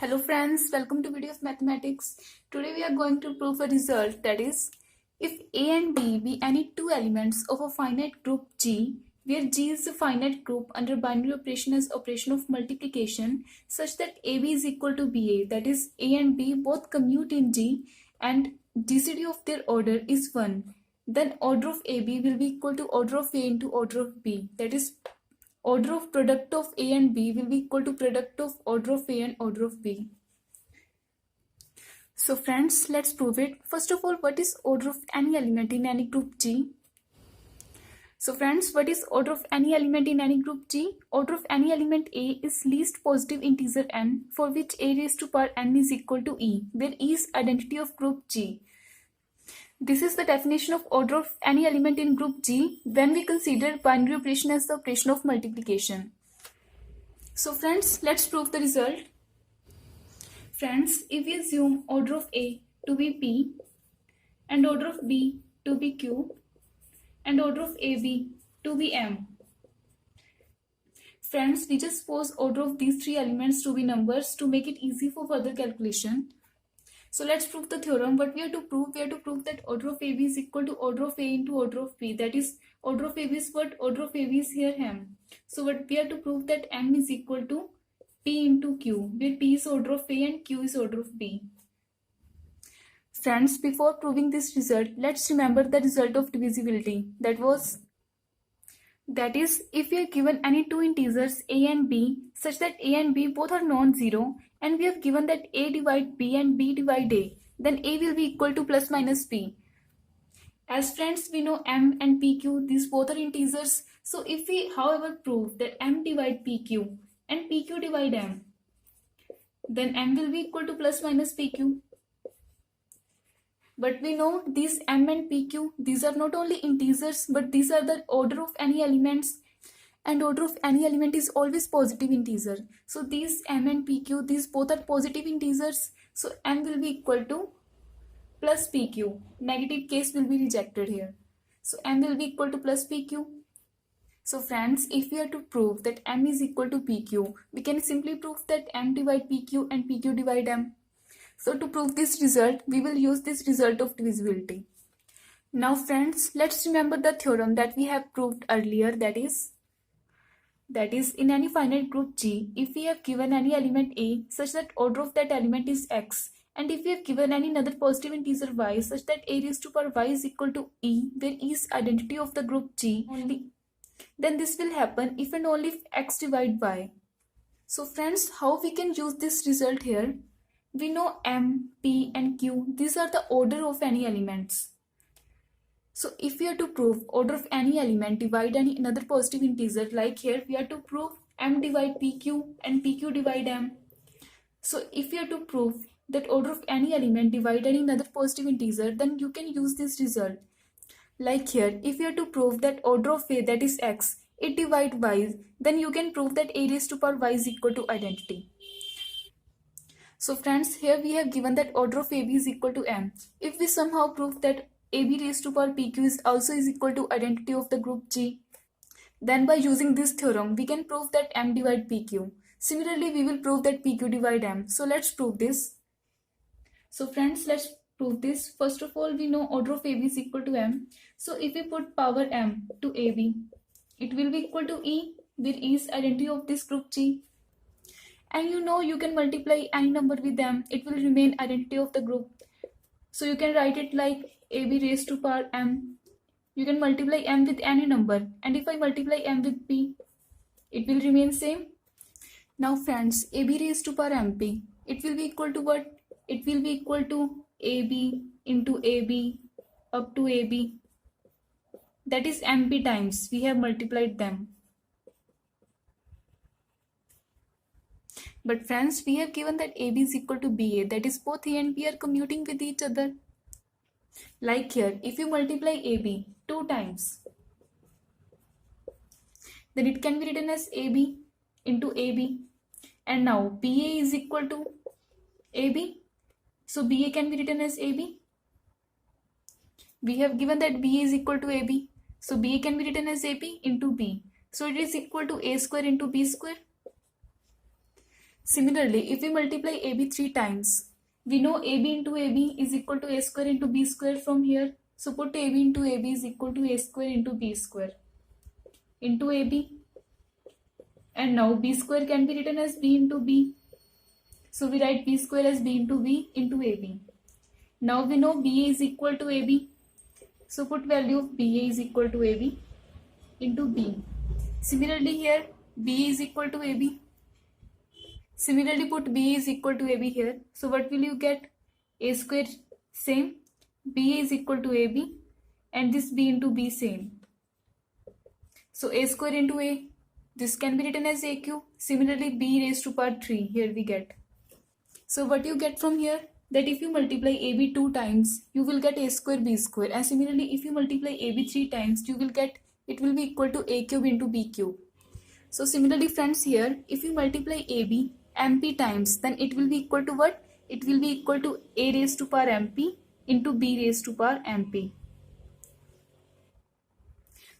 Hello friends, welcome to Video of Mathematics. Today we are going to prove a result, that is, if A and B be any two elements of a finite group G, where G is a finite group under binary operation as operation of multiplication, such that AB is equal to BA, that is, A and B both commute in G and GCD of their order is 1, then order of AB will be equal to order of A into order of B, that is, order of product of A and B will be equal to product of order of A and order of B. So friends, let's prove it. First of all, what is order of any element in any group G? So friends, what is order of any element in any group G? Order of any element A is least positive integer n, for which A raised to power n is equal to E, where E is identity of group G. This is the definition of order of any element in group G when we consider binary operation as the operation of multiplication. So friends, let's prove the result. Friends, if we assume order of A to be P and order of B to be Q and order of AB to be M. Friends, we just suppose order of these three elements to be numbers to make it easy for further calculation. So let's prove the theorem. What we have to prove? We have to prove that order of AB is equal to order of A into order of B. That is, order of AB is what? Order of AB is here M. So what we have to prove that M is equal to P into Q, where P is order of A and Q is order of B. Friends, before proving this result, let's remember the result of divisibility. That is, if we are given any two integers A and B such that A and B both are non-zero, and we have given that A divide B and B divide A, then A will be equal to plus minus P. As friends, we know M and PQ, these both are integers. So if we however prove that M divide PQ and PQ divide M, then M will be equal to plus minus PQ. But we know these M and PQ, these are not only integers, but these are the order of any elements, and order of any element is always positive integer. So these M and PQ, these both are positive integers. So M will be equal to plus PQ. Negative case will be rejected here. So M will be equal to plus PQ. So friends, if we are to prove that M is equal to PQ, we can simply prove that M divide PQ and PQ divide M. So to prove this result, we will use this result of divisibility. Now friends, let's remember the theorem that we have proved earlier, that is in any finite group G, if we have given any element A such that order of that element is X, and if we have given any another positive integer Y such that A raised to power Y is equal to E, where E is identity of the group G only, then this will happen if and only if X divide Y. So friends, how we can use this result here? We know M, P and Q, these are the order of any elements. So if we are to prove order of any element divide any another positive integer, like here we are to prove M divide PQ and PQ divide M. So if we are to prove that order of any element divide any another positive integer, then you can use this result. Like here, if you are to prove that order of A, that is X, it divide Y, then you can prove that A raised to power Y is equal to identity. So friends, here we have given that order of AB is equal to M. If we somehow prove that AB raised to power PQ is also is equal to identity of the group G, then by using this theorem, we can prove that M divide PQ. Similarly, we will prove that PQ divide M. So let's prove this. So friends, let's prove this. First of all, we know order of AB is equal to M. So if we put power M to AB, it will be equal to E, where E is identity of this group G. And you know you can multiply any number with M, it will remain identity of the group. So you can write it like AB raised to power M. You can multiply M with any number, and if I multiply M with P, it will remain same. Now friends, AB raised to power MP, it will be equal to what? It will be equal to AB into AB up to AB. That is MP times, we have multiplied them. But friends, we have given that AB is equal to BA, that is both A and B are commuting with each other. Like here, if you multiply AB 2 times, then it can be written as AB into AB. And now BA is equal to AB, so BA can be written as AB. We have given that BA is equal to AB, so BA can be written as AB into B. So it is equal to A square into B square. Similarly, if we multiply AB 3 times, we know AB into AB is equal to A square into B square from here. So put AB into AB is equal to A square into B square into AB. And now B square can be written as B into B. So we write B square as B into B into AB. Now we know BA is equal to AB. So put value of BA is equal to AB into B. Similarly here, B is equal to AB. Similarly put B is equal to AB here. So what will you get? A square same, B is equal to AB, and this B into B same. So A square into A, this can be written as AQ. Similarly B raised to power 3, here we get. So what you get from here? That if you multiply AB 2 times, you will get A square B square. And similarly, if you multiply AB 3 times, you will get, it will be equal to A cube into B cube. So similarly friends, here, if you multiply AB MP times, then it will be equal to what? It will be equal to A raised to power MP into B raised to power MP.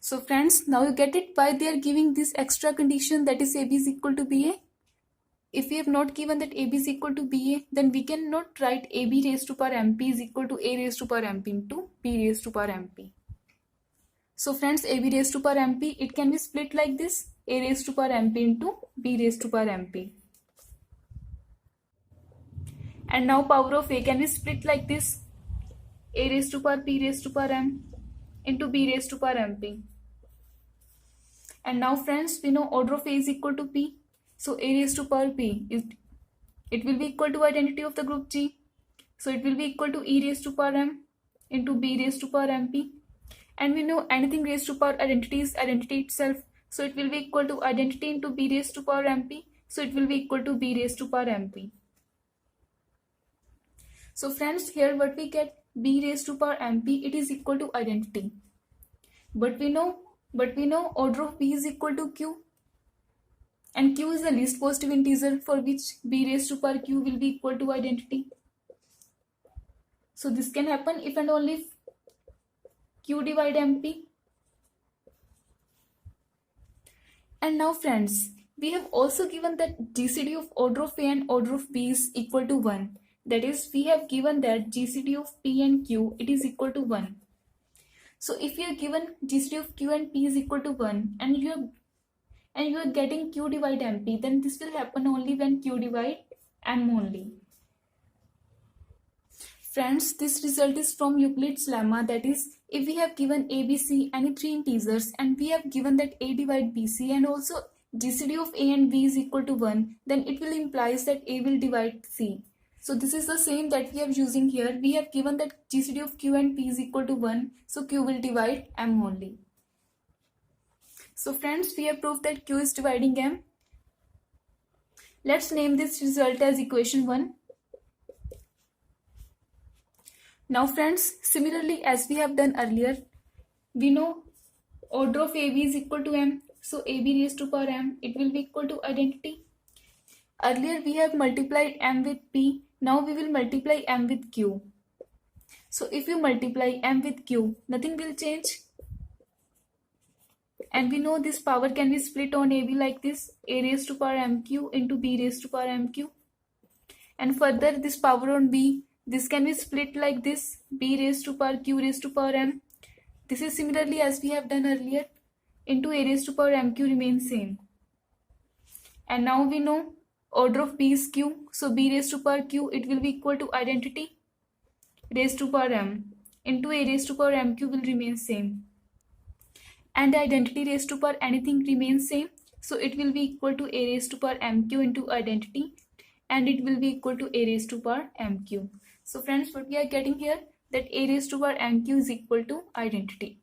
So friends, now you get it why they are giving this extra condition, that is AB is equal to BA. If we have not given that AB is equal to BA, then we cannot write AB raised to power MP is equal to A raised to power MP into B raised to power MP. So friends, AB raised to power MP, it can be split like this, A raised to power MP into B raised to power MP. And now power of A can be split like this, A raised to power P raised to power M into B raised to power MP. And now friends, we know order of A is equal to P. So A raised to power P, it will be equal to identity of the group G. So it will be equal to E raised to power M into B raised to power MP. And we know anything raised to power identity is identity itself. So it will be equal to identity into B raised to power MP. So it will be equal to B raised to power MP. So friends, here what we get, B raised to power MP, it is equal to identity. But we know order of B is equal to Q. And Q is the least positive integer for which B raised to power Q will be equal to identity. So this can happen if and only if Q divide MP. And now friends, we have also given that GCD of order of A and order of B is equal to 1. That is, we have given that GCD of P and Q, it is equal to 1. So if you are given GCD of Q and P is equal to 1 and you are getting Q divide MP, then this will happen only when Q divide M only. Friends, this result is from Euclid's lemma, that is, if we have given A, B, C, any three integers, and we have given that A divide BC and also GCD of A and B is equal to 1, then it will implies that A will divide C. So this is the same that we are using here. We have given that GCD of Q and P is equal to 1, so Q will divide M only. So friends, we have proved that Q is dividing M. Let's name this result as equation 1. Now friends, similarly as we have done earlier, we know order of AB is equal to M. So AB raised to power M, it will be equal to identity. Earlier we have multiplied M with P. Now we will multiply M with Q. So if you multiply M with Q, nothing will change. And we know this power can be split on AB like this, A raised to power MQ into B raised to power MQ. And further this power on B, this can be split like this, B raised to power Q raised to power M. This is similarly as we have done earlier, into A raised to power MQ remains same. And now we know order of B is Q, so B raised to power Q, it will be equal to identity raised to power M into A raised to power MQ will remain same. And the identity raised to power anything remains same, so it will be equal to A raised to power MQ into identity, and it will be equal to A raised to power MQ. So friends, what we are getting here, that A raised to power MQ is equal to identity.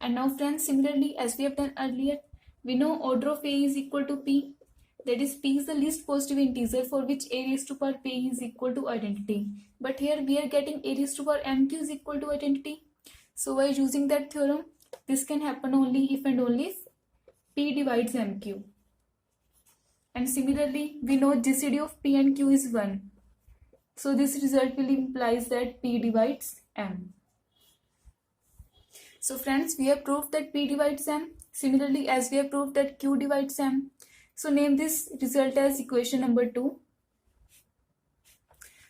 And now friends, similarly as we have done earlier, we know order of A is equal to P. That is, P is the least positive integer for which A raised to power P is equal to identity. But here we are getting A raised to power MQ is equal to identity. So by using that theorem, this can happen only if and only if P divides MQ. And similarly, we know GCD of P and Q is 1. So this result will implies that P divides M. So friends, we have proved that P divides M. Similarly, as we have proved that Q divides M. So name this result as equation number 2.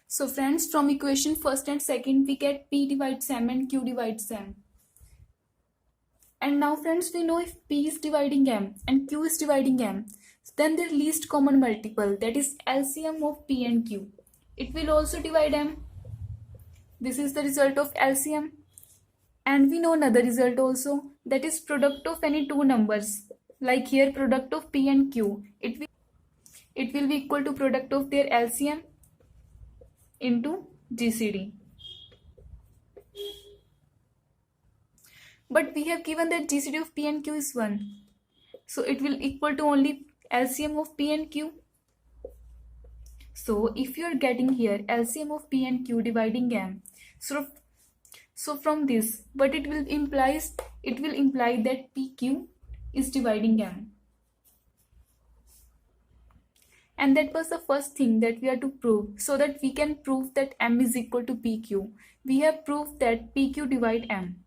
So friends, from equation first and second we get P divides M and Q divides M. And now friends, we know if P is dividing M and Q is dividing M, then their least common multiple, that is LCM of P and Q, it will also divide M. This is the result of LCM. And we know another result also, that is product of any two numbers. Like here product of P and Q, it will be equal to product of their LCM into GCD. But we have given that GCD of P and Q is 1. So it will equal to only LCM of P and Q. So if you are getting here LCM of P and Q dividing M, so from this, what it will imply that PQ is dividing M. And that was the first thing that we are to prove, so that we can prove that M is equal to PQ. We have proved that PQ divide M.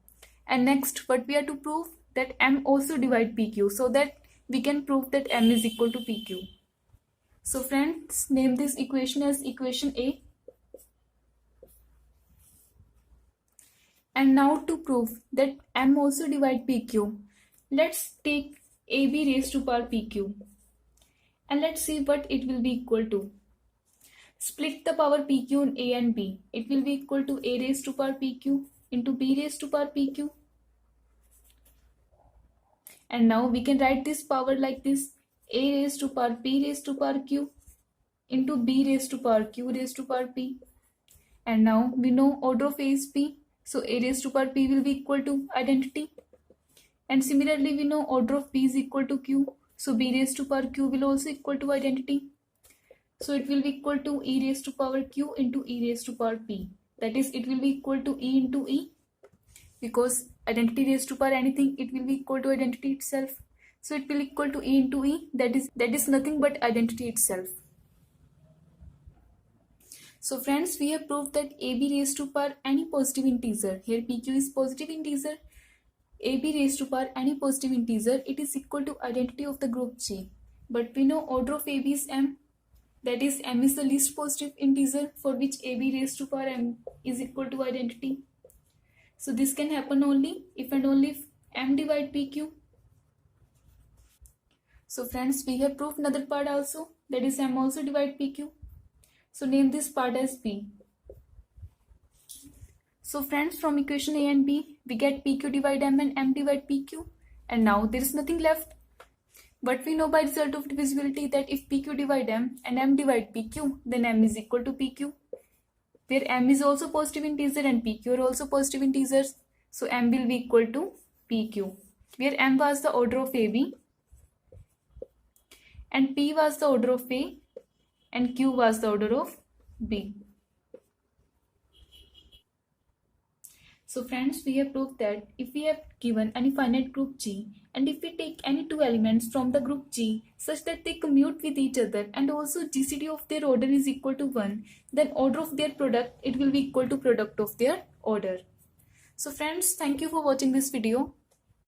And next, what we are to prove, that M also divide PQ, so that we can prove that M is equal to PQ. So friends, name this equation as equation A. And now to prove that M also divide PQ, let's take AB raised to power PQ. And let's see what it will be equal to. Split the power PQ in A and B. It will be equal to A raised to power PQ into B raised to power PQ. And now we can write this power like this: A raised to power P raised to power Q into B raised to power Q raised to power P. And now we know order of A is P. So A raised to power P will be equal to identity. And similarly we know order of P is equal to Q. So B raised to power Q will also equal to identity. So it will be equal to E raised to power Q into E raised to power P. That is, it will be equal to E into E. Because identity raised to power anything, it will be equal to identity itself. So it will equal to E into E. That is nothing but identity itself. So friends, we have proved that AB raised to power any positive integer, here PQ is positive integer, AB raised to power any positive integer, it is equal to identity of the group G. But we know order of AB is M, that is M is the least positive integer, for which AB raised to power M is equal to identity. So this can happen only if and only if M divide PQ. So friends, we have proved another part also, that is M also divide PQ. So name this part as P. So friends, from equation A and B, we get PQ divide M and M divide PQ. And now there is nothing left. But we know by result of divisibility that if PQ divide M and M divide PQ, then M is equal to PQ. Where M is also positive integer and PQ are also positive integers. So M will be equal to PQ. Where M was the order of AB and P was the order of A and Q was the order of B. So friends, we have proved that if we have given any finite group G and if we take any two elements from the group G such that they commute with each other and also GCD of their order is equal to 1, then order of their product, it will be equal to product of their order. So friends, thank you for watching this video.